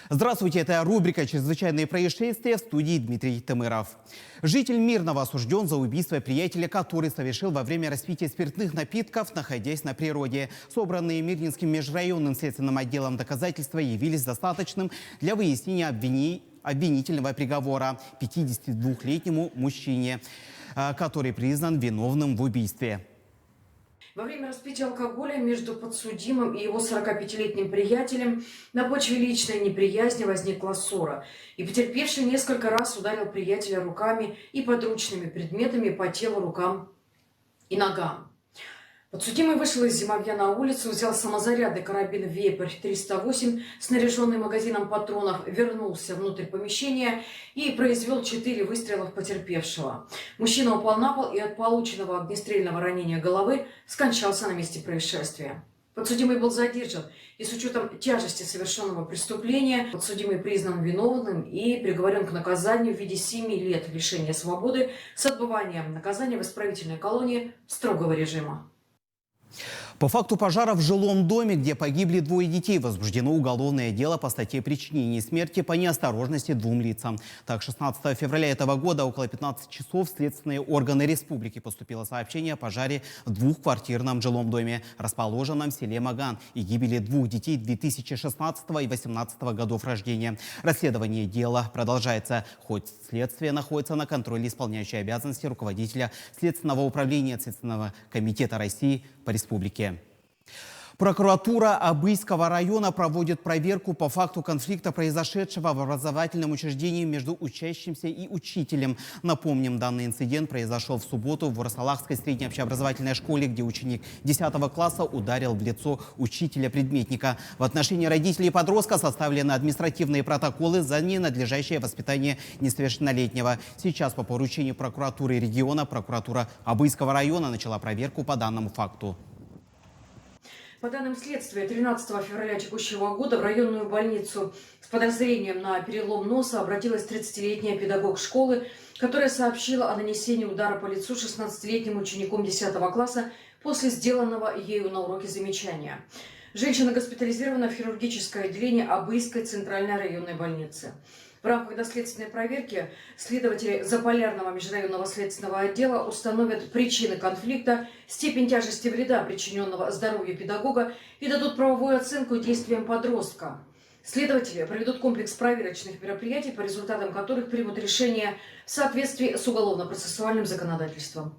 Здравствуйте, это рубрика «Чрезвычайные происшествия», в студии Дмитрий Темыров. Житель Мирного осужден за убийство приятеля, который совершил во время распития спиртных напитков, находясь на природе. Собранные Мирнинским межрайонным следственным отделом доказательства явились достаточным для выяснения обвинительного приговора 52-летнему мужчине, который признан виновным в убийстве. Во время распития алкоголя между подсудимым и его 45-летним приятелем на почве личной неприязни возникла ссора, и потерпевший несколько раз ударил приятеля руками и подручными предметами по телу, рукам и ногам. Подсудимый вышел из зимовья на улицу, взял самозарядный карабин «Вепрь-308», снаряженный магазином патронов, вернулся внутрь помещения и произвел 4 выстрела в потерпевшего. Мужчина упал на пол и от полученного огнестрельного ранения головы скончался на месте происшествия. Подсудимый был задержан, и с учетом тяжести совершенного преступления подсудимый признан виновным и приговорен к наказанию в виде 7 лет лишения свободы с отбыванием наказания в исправительной колонии строгого режима. По факту пожара в жилом доме, где погибли 2 детей, возбуждено уголовное дело по статье «Причинение смерти по неосторожности 2 лицам». Так, 16 февраля этого года около 15 часов в следственные органы республики поступило сообщение о пожаре в 2-квартирном жилом доме, расположенном в селе Маган, и гибели 2 детей 2016 и 2018 годов рождения. Расследование дела продолжается, хоть следствие находится на контроле исполняющей обязанности руководителя Следственного управления Следственного комитета России по республике. Прокуратура Абыйского района проводит проверку по факту конфликта, произошедшего в образовательном учреждении между учащимся и учителем. Напомним, данный инцидент произошел в субботу в Ворсалахской средней общеобразовательной школе, где ученик 10 класса ударил в лицо учителя-предметника. В отношении родителей подростка составлены административные протоколы за ненадлежащее воспитание несовершеннолетнего. Сейчас по поручению прокуратуры региона прокуратура Абыйского района начала проверку по данному факту. По данным следствия, 13 февраля текущего года в районную больницу с подозрением на перелом носа обратилась 30-летняя педагог школы, которая сообщила о нанесении удара по лицу 16-летним учеником 10 класса после сделанного ею на уроке замечания. Женщина госпитализирована в хирургическое отделение Абыйской центральной районной больницы. В рамках доследственной проверки следователи Заполярного межрайонного следственного отдела установят причины конфликта, степень тяжести вреда, причиненного здоровью педагога, и дадут правовую оценку действиям подростка. Следователи проведут комплекс проверочных мероприятий, по результатам которых примут решение в соответствии с уголовно-процессуальным законодательством.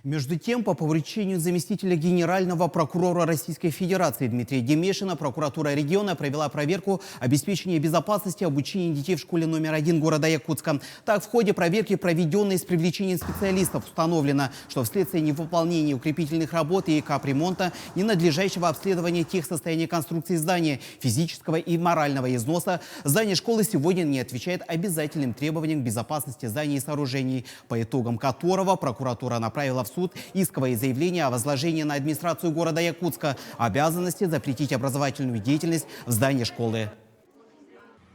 Между тем, по поручению заместителя генерального прокурора Российской Федерации Дмитрия Демешина, прокуратура региона провела проверку обеспечения безопасности обучения детей в школе номер 1 города Якутска. Так, в ходе проверки, проведенной с привлечением специалистов, установлено, что вследствие невыполнения укрепительных работ и капремонта, ненадлежащего обследования тех состояний конструкции здания, физического и морального износа, здание школы сегодня не отвечает обязательным требованиям к безопасности зданий и сооружений, по итогам которого прокуратура направила в суд исковое заявление о возложении на администрацию города Якутска обязанности запретить образовательную деятельность в здании школы.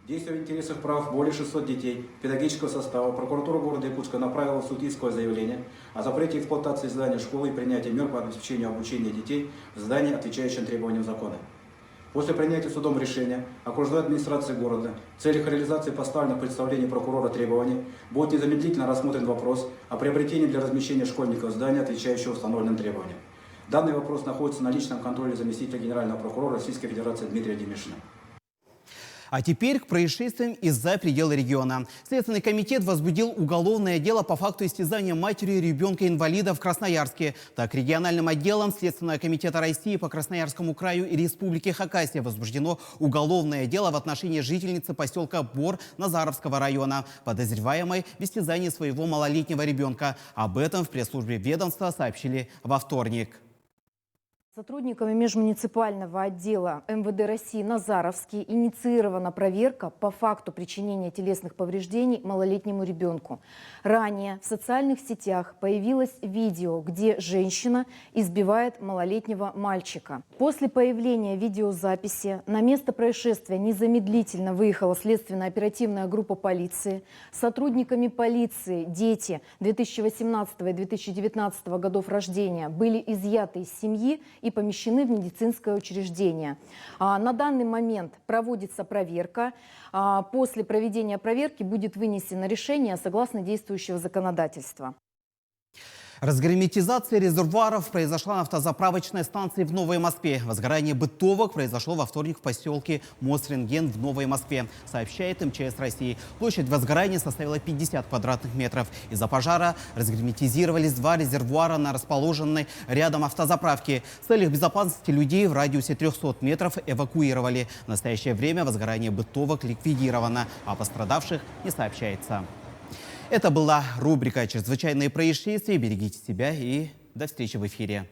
Действуя в интересах прав более 600 детей педагогического состава, прокуратура города Якутска направила в суд исковое заявление о запрете эксплуатации здания школы и принятии мер по обеспечению обучения детей в здании, отвечающем требованиям закона. После принятия судом решения окружной администрации города в целях реализации поставленных в представлении прокурора требований будет незамедлительно рассмотрен вопрос о приобретении для размещения школьников здания, отвечающего установленным требованиям. Данный вопрос находится на личном контроле заместителя генерального прокурора Российской Федерации Дмитрия Демешина. А теперь к происшествиям из-за пределы региона. Следственный комитет возбудил уголовное дело по факту истязания матерью ребенка-инвалида в Красноярске. Так, региональным отделом Следственного комитета России по Красноярскому краю и Республике Хакасия возбуждено уголовное дело в отношении жительницы поселка Бор Назаровского района, подозреваемой в истязании своего малолетнего ребенка. Об этом в пресс-службе ведомства сообщили во вторник. Сотрудниками межмуниципального отдела МВД России Назаровский инициирована проверка по факту причинения телесных повреждений малолетнему ребенку. Ранее в социальных сетях появилось видео, где женщина избивает малолетнего мальчика. После появления видеозаписи на место происшествия незамедлительно выехала следственно-оперативная группа полиции. Сотрудниками полиции дети 2018 и 2019 годов рождения были изъяты из семьи и и помещены в медицинское учреждение. На данный момент проводится проверка. После проведения проверки будет вынесено решение согласно действующего законодательства. Разгерметизация резервуаров произошла на автозаправочной станции в Новой Москве. Возгорание бытовок произошло во вторник в поселке Мосрентген в Новой Москве, сообщает МЧС России. Площадь возгорания составила 50 квадратных метров. Из-за пожара разгерметизировались 2 резервуара на расположенной рядом автозаправке. В целях безопасности людей в радиусе 300 метров эвакуировали. В настоящее время возгорание бытовок ликвидировано, а пострадавших не сообщается. Это была рубрика «Чрезвычайные происшествия». Берегите себя и до встречи в эфире.